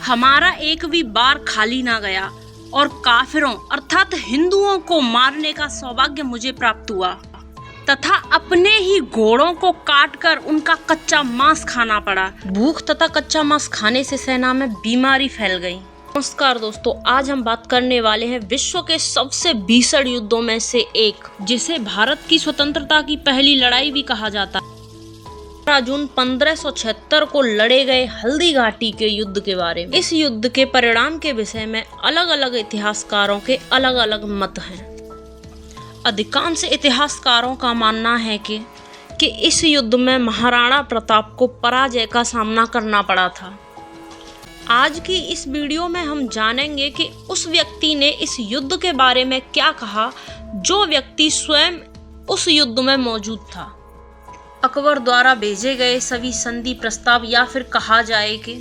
हमारा एक भी बार खाली ना गया और काफिरों अर्थात हिंदुओं को मारने का सौभाग्य मुझे प्राप्त हुआ तथा अपने ही घोड़ों को काटकर उनका कच्चा मांस खाना पड़ा। भूख तथा कच्चा मांस खाने से सेना में बीमारी फैल गई। नमस्कार दोस्तों, आज हम बात करने वाले हैं विश्व के सबसे भीषण युद्धों में से एक, जिसे भारत की स्वतंत्रता की पहली लड़ाई भी कहा जाता है। 15 जून 1576 को लड़े गए हल्दी घाटी के युद्ध के बारे में। इस युद्ध के परिणाम के विषय में अलग अलग इतिहासकारों के अलग अलग मत हैं। अधिकांश इतिहासकारों का मानना है कि इस युद्ध में महाराणा प्रताप को पराजय का सामना करना पड़ा था। आज की इस वीडियो में हम जानेंगे कि उस व्यक्ति ने इस युद्ध के बारे में क्या कहा जो व्यक्ति स्वयं उस युद्ध में मौजूद था। अकबर द्वारा भेजे गए सभी संधि प्रस्ताव या फिर कहा जाए कि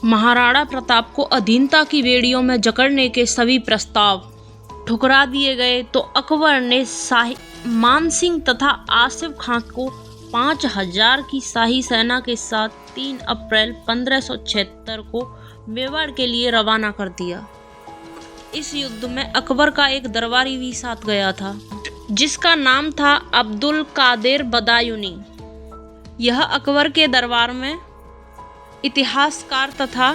महाराणा प्रताप को अधीनता की बेड़ियों में जकड़ने के सभी प्रस्ताव ठुकरा दिए गए, तो अकबर ने मान सिंह तथा आसिफ खां को 5000 की शाही सेना के साथ 3 अप्रैल 1576 को मेवाड़ के लिए रवाना कर दिया। इस युद्ध में अकबर का एक दरबारी भी साथ गया था जिसका नाम था अब्दुल कादिर बदायूनी। यह अकबर के दरबार में इतिहासकार तथा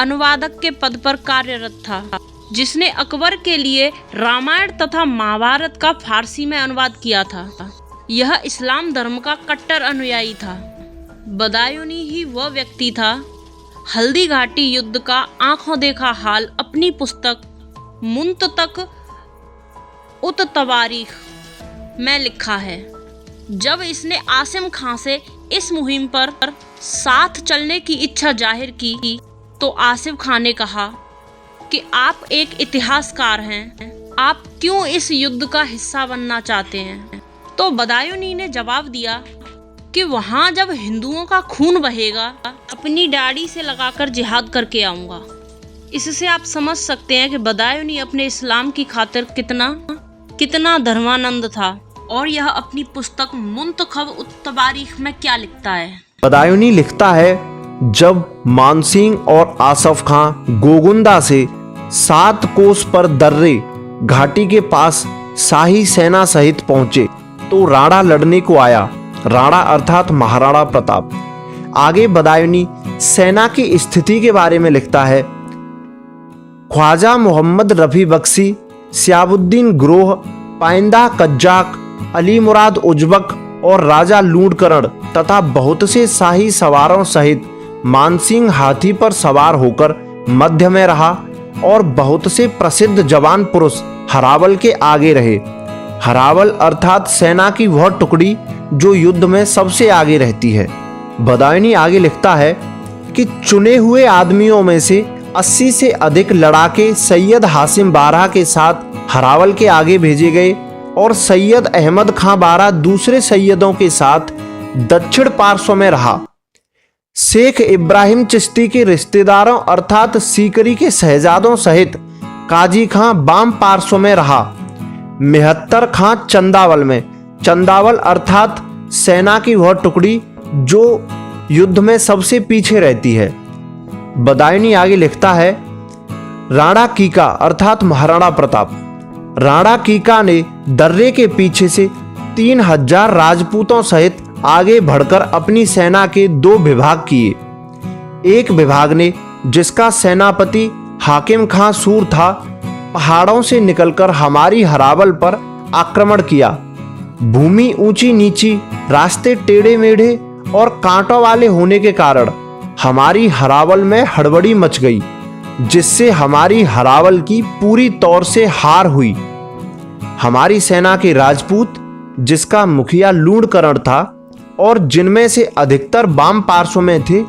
अनुवादक के पद पर कार्यरत था, जिसने अकबर के लिए रामायण तथा महाभारत का फारसी में अनुवाद किया था। यह इस्लाम धर्म का कट्टर अनुयायी था। बदायूनी ही वह व्यक्ति था हल्दी घाटी युद्ध का आंखों देखा हाल अपनी पुस्तक मुंततक उत तवारीख में लिखा है। जब इसने आसिम खां से इस मुहिम पर साथ चलने की इच्छा जाहिर की तो आसिफ खां ने कहा कि आप एक इतिहासकार हैं, आप क्यों इस युद्ध का हिस्सा बनना चाहते हैं। तो बदायूनी ने जवाब दिया कि वहां जब हिंदुओं का खून बहेगा अपनी दाढ़ी से लगाकर जिहाद करके आऊंगा। इससे आप समझ सकते हैं कि बदायूनी अपने इस्लाम की खातिर कितना धर्मानंद था। और यह अपनी पुस्तक मुंतखब उत तवारीख में क्या लिखता है। बदायूनी लिखता है, जब मानसिंह और आसफ खां गोगुंदा से 7 कोस पर दर्रे घाटी के पास शाही सेना सहित पहुंचे तो राणा लड़ने को आया। राणा अर्थात महाराणा प्रताप। आगे बदायूनी सेना की स्थिति के बारे में लिखता है, ख्वाजा मोहम्मद रफी बख्शी, सियाबुद्दीन ग्रोह, पाइंदा कज्जाक, अली मुराद उजबक और राजा लूणकरण तथा बहुत से शाही सवारों सहित मानसिंह हाथी पर सवार होकर मध्य में रहा और बहुत से प्रसिद्ध जवान पुरुष हरावल के आगे रहे। हरावल अर्थात सेना की वह टुकड़ी जो युद्ध में सबसे आगे रहती है। बदायूनी आगे लिखता है कि चुने हुए आदमियों में से 80 से अधिक लड़ाके सैयद हासिम बारह के साथ हरावल के आगे भेजे गए और सैयद अहमद खां बारह दूसरे सैयदों के साथ दक्षिण पार्श्व में रहा। शेख इब्राहिम चिश्ती के रिश्तेदारों अर्थात सीकरी के शहजादों सहित काजी खां बाम पार्श्व में रहा। मेहत्तर खां चंदावल में। चंदावल अर्थात सेना की वह टुकड़ी जो युद्ध में सबसे पीछे रहती है। बदायूनी आगे लिखता है, राणा कीका अर्थात महाराणा प्रताप। राणा कीका ने दर्रे के पीछे से 3000 राजपूतों सहित आगे बढ़कर अपनी सेना के 2 विभाग किए। एक विभाग ने, जिसका सेनापति हाकिम खां सूर था, पहाड़ों से निकलकर हमारी हरावल पर आक्रमण किया। भूमि ऊंची नीची, रास्ते टेढ़े मेढ़े और कांटों वाले होने के कारण हमारी हरावल में हड़बड़ी मच गई, जिससे हमारी हरावल की पूरी तौर से हार हुई। हमारी सेना के राजपूत, जिसका मुखिया लूणकरण था और जिनमें से अधिकतर वाम पार्श्व में थे,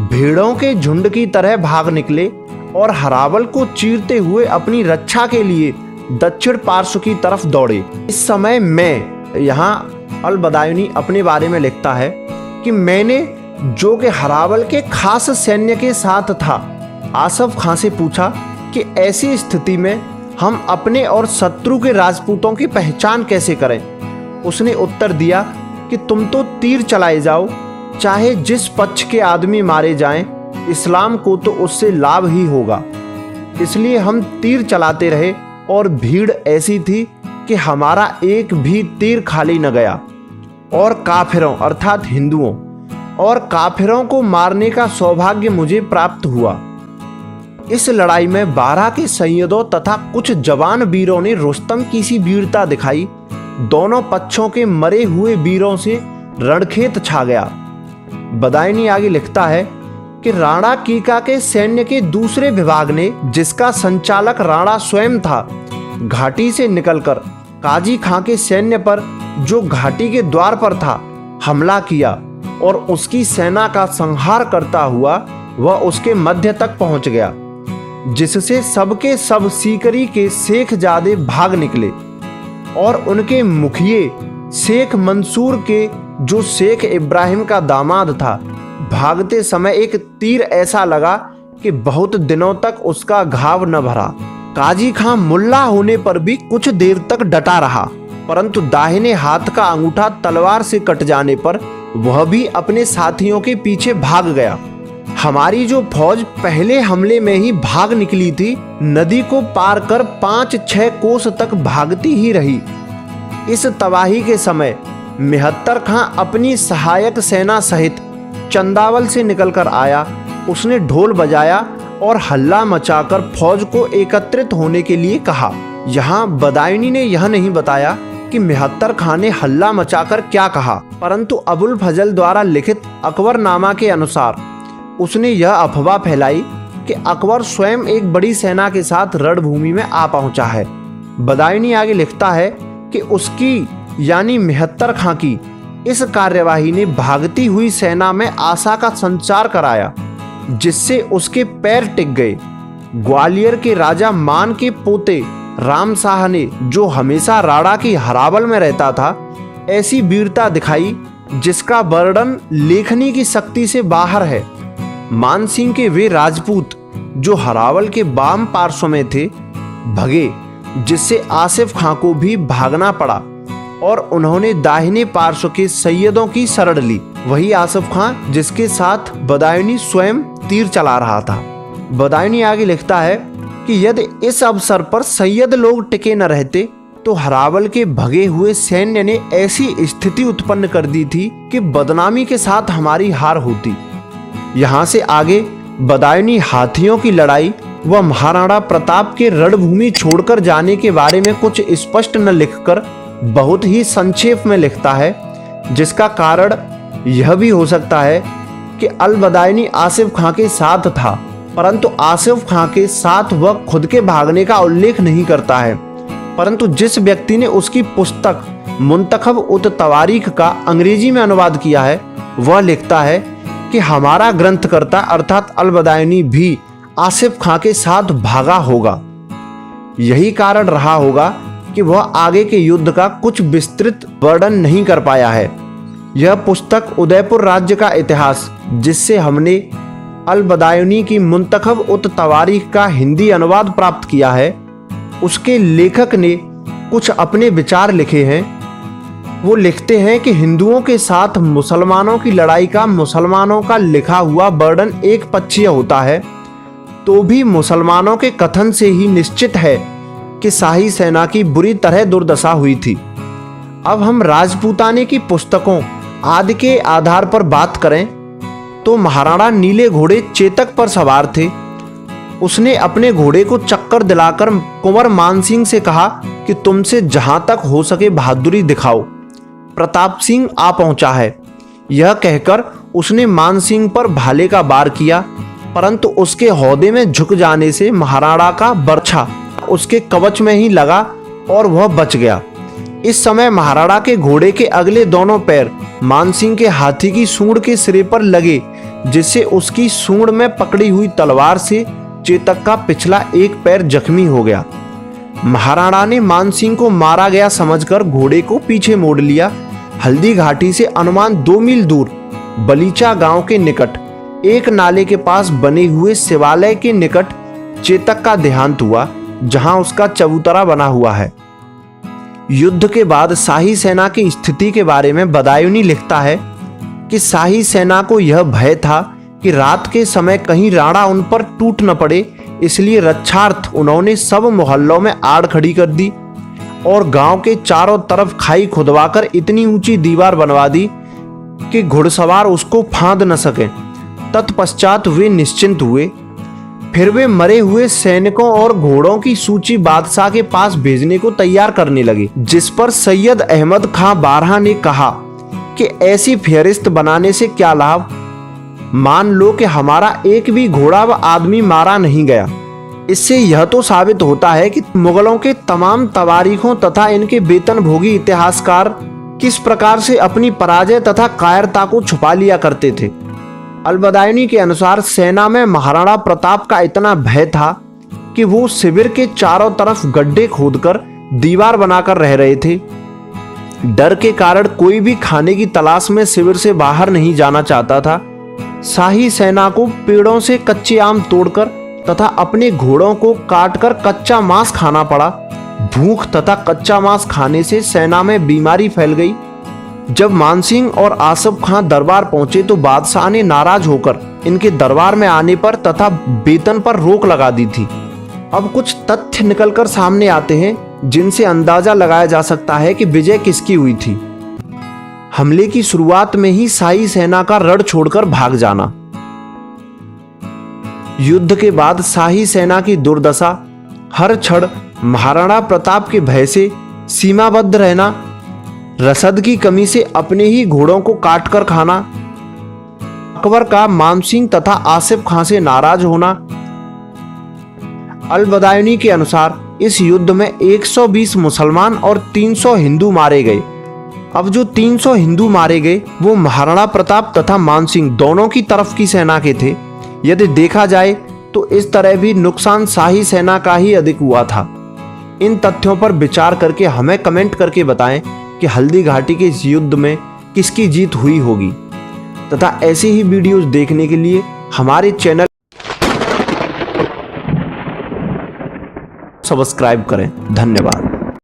भेड़ों के झुंड की तरह भाग निकले और हरावल को चीरते हुए अपनी रक्षा के लिए दक्षिण पार्श्व की तरफ दौड़े। इस समय यहाँ अल बदायूनी अपने बारे में लिखता है कि मैंने, जो कि हरावल के खास सैन्य के साथ था, आसफ खां से पूछा कि ऐसी स्थिति में हम अपने और शत्रु के राजपूतों की पहचान कैसे करें। उसने उत्तर दिया कि तुम तो तीर चलाए जाओ, चाहे जिस पक्ष के आदमी मारे जाएं, इस्लाम को तो उससे लाभ ही होगा। इसलिए हम तीर चलाते रहे और भीड़ ऐसी थी कि हमारा एक भी तीर खाली न गया और काफिरों अर्थात हिंदुओं और काफिरों को मारने का सौभाग्य मुझे प्राप्त हुआ। इस लड़ाई में 12 के सैयदों तथा कुछ जवान वीरों ने रुस्तम की सी वीरता दिखाई। दोनों पक्षों के मरे हुए वीरों से रणखेत छा गया। बदायूनी आगे लिखता है कि राणा कीका के सैन्य के दूसरे विभाग ने, जिसका संचालक राणा स्वयं था, घाटी से निकलकर काजी खां के सैन्य पर, जो घाटी के द्वार पर था, हमला किया और उसकी सेना का संहार करता हुआ वह उसके मध्य तक पहुंच गया, जिससे सबके सब सीकरी के शेख जादे भाग निकले और उनके मुखिए शेख मंसूर के, जो शेख इब्राहिम का दामाद था, भागते समय एक तीर ऐसा लगा कि बहुत दिनों तक उसका घाव न भरा। काजी खां मुल्ला होने पर भी कुछ देर तक डटा रहा, परंतु दाहिने हाथ का अंगूठा तलवार से कट जाने पर वह भी अपने साथियों के पीछे भाग गया। हमारी जो फौज पहले हमले में ही भाग निकली थी, नदी को पार कर 5-6 कोस तक भागती ही रही। इस तबाही के समय मेहत्तर खां अपनी सहायक सेना सहित चंदावल से निकलकर आया। उसने ढोल बजाया और हल्ला मचाकर फौज को एकत्रित होने के लिए कहा। यहाँ बदायूनी ने यह नहीं बताया कि मेहत्तर खां ने हल्ला मचाकर क्या कहा, परंतु अबुल फजल द्वारा लिखित अकबरनामा के अनुसार उसने यह अफवाह फैलाई कि अकबर स्वयं एक बड़ी सेना के साथ रणभूमि में आ पहुंचा है। बदायूनी आगे लिखता है कि उसकी यानी मेहत्तर खां की इस कार्यवाही ने भागती हुई सेना में आशा का संचार कराया, जिससे उसके पैर टिक गए। ग्वालियर के राजा मान के पोते राम शाह ने, जो हमेशा राणा की हरावल में रहता था, ऐसी वीरता दिखाई जिसका वर्णन लेखनी की शक्ति से बाहर है। मान सिंह के वे राजपूत जो हरावल के बाम पार्श्व में थे, भगे, जिससे आसिफ खां को भी भागना पड़ा और उन्होंने दाहिने पार्श्व के सैयदों की शरण ली। वही आसिफ खां जिसके साथ बदायूनी स्वयं तीर चला रहा था। बदायूनी आगे लिखता है कि यदि इस अवसर पर सैयद लोग टिके न रहते तो हरावल के भगे हुए सैन्य ने ऐसी स्थिति उत्पन्न कर दी थी कि बदनामी के साथ हमारी हार होती। यहाँ से आगे बदायूनी हाथियों की लड़ाई व महाराणा प्रताप के रणभूमि छोड़कर जाने के बारे में कुछ स्पष्ट न लिखकर बहुत ही संक्षेप में लिखता है, जिसका कारण यह भी हो सकता है कि अल बदायूनी आसिफ खां के साथ था, परंतु आसिफ खां के साथ वह खुद के भागने का उल्लेख नहीं करता है। परंतु जिस व्यक्ति ने उसकी पुस्तक मुंतखब उत तवारीख का अंग्रेजी में अनुवाद किया है, वह लिखता है कि हमारा ग्रंथकर्ता अर्थात अल बदायूनी भी आसिफ खां के साथ भागा होगा। यही कारण रहा होगा कि वह आगे के युद्ध का कुछ विस्तृत वर्णन नहीं कर पाया है। यह पुस्तक उदयपुर राज्य का इतिहास, जिससे हमने अल बदायूनी की मुंतखब उत तवारीख का हिंदी अनुवाद प्राप्त किया है, उसके लेखक ने कुछ अपने विचार लिखे हैं। वो लिखते हैं कि हिंदुओं के साथ मुसलमानों की लड़ाई का मुसलमानों का लिखा हुआ वर्णन एक पक्षीय होता है, तो भी मुसलमानों के कथन से ही निश्चित है कि शाही सेना की बुरी तरह दुर्दशा हुई थी। अब हम राजपूताने की पुस्तकों आदि के आधार पर बात करें तो महाराणा नीले घोड़े चेतक पर सवार थे। उसने अपने घोड़े को चक्कर दिलाकर कुंवर मानसिंह से कहा कि तुमसे जहां तक हो सके बहादुरी दिखाओ, प्रताप सिंह आ पहुंचा है। यह कहकर उसने मानसिंह पर भाले का वार किया, परंतु उसके हौदे में झुक जाने से महाराणा का बर्छा उसके कवच में ही लगा और वह बच गया। इस समय महाराणा के घोड़े के अगले दोनों पैर मानसिंह के हाथी की सूंड के सिरे पर लगे, जिससे उसकी सूंड में पकड़ी हुई तलवार से चेतक का पिछला एक पैर जख्मी हो गया। महाराणा ने मानसिंह को मारा गया समझकर घोड़े को पीछे मोड़ लिया। हल्दी घाटी से अनुमान 2 मील दूर बलीचा गांव के निकट एक नाले के पास बने हुए शिवालय के निकट चेतक का देहांत हुआ, जहां उसका चबूतरा बना हुआ है। युद्ध के बाद शाही सेना की स्थिति के बारे में बदायूनी लिखता है कि शाही सेना को यह भय था कि रात के समय कहीं राणा उन पर टूट न पड़े, इसलिए रक्षार्थ उन्होंने सब मोहल्लों में आड़ खड़ी कर दी और गांव के चारों तरफ खाई खुदवाकर इतनी ऊंची दीवार बनवा दी कि घुड़सवार उसको फांद न सके। तत्पश्चात वे निश्चिंत हुए। फिर वे मरे हुए सैनिकों और घोड़ों की सूची बादशाह के पास भेजने को तैयार करने लगे, जिस पर सैयद अहमद खां बारहा ने कहा कि ऐसी फेहरिस्त बनाने से क्या लाभ, मान लो कि हमारा एक भी घोड़ा व आदमी मारा नहीं गया। इससे यह तो साबित होता है कि मुगलों के तमाम तवारीखों तथा इनके वेतनभोगी इतिहासकार किस प्रकार से अपनी पराजय तथा कायरता को छुपा लिया करते थे। अलबदायनी के अनुसार सेना में महाराणा प्रताप का इतना भय था कि वो शिविर के चारों तरफ गड्ढे खोदकर दीवार बनाकर रह रहे थे। डर के कारण कोई भी खाने की तलाश में शिविर से बाहर नहीं जाना चाहता था। शाही सेना को पेड़ों से कच्चे आम तोड़कर तथा अपने घोड़ों को काटकर कच्चा मांस खाना पड़ा। भूख तथा कच्चा मांस खाने से सेना में बीमारी फैल गई। जब मानसिंह और आसफ खां दरबार पहुंचे तो बादशाह ने नाराज होकर इनके दरबार में आने पर तथा वेतन पर रोक लगा दी थी। अब कुछ तथ्य निकलकर सामने आते हैं जिनसे अंदाजा लगाया जा सकता है कि विजय किसकी हुई थी। हमले की शुरुआत में ही शाही सेना का रण छोड़कर भाग जाना। युद्ध के बाद शाही सेना की दुर्दशा, हर क्षण महाराणा प्रताप के भय से सीमाबद्ध रहना, रसद की कमी से अपने ही घोड़ों को काटकर खाना, अकबर का मानसिंह तथा आसिफ खां से नाराज होना। अलबदायनी के अनुसार इस युद्ध में 120 मुसलमान और 300 हिंदू मारे गए। अब जो 300 हिंदू मारे गए वो महाराणा प्रताप तथा मानसिंह दोनों की तरफ की सेना के थे। यदि देखा जाए तो इस तरह भी नुकसान शाही सेना का ही अधिक हुआ था। इन तथ्यों पर विचार करके हमें कमेंट करके बताएं कि हल्दी घाटी के इस युद्ध में किसकी जीत हुई होगी तथा ऐसे ही वीडियोस देखने के लिए हमारे चैनल सब्सक्राइब करें। धन्यवाद।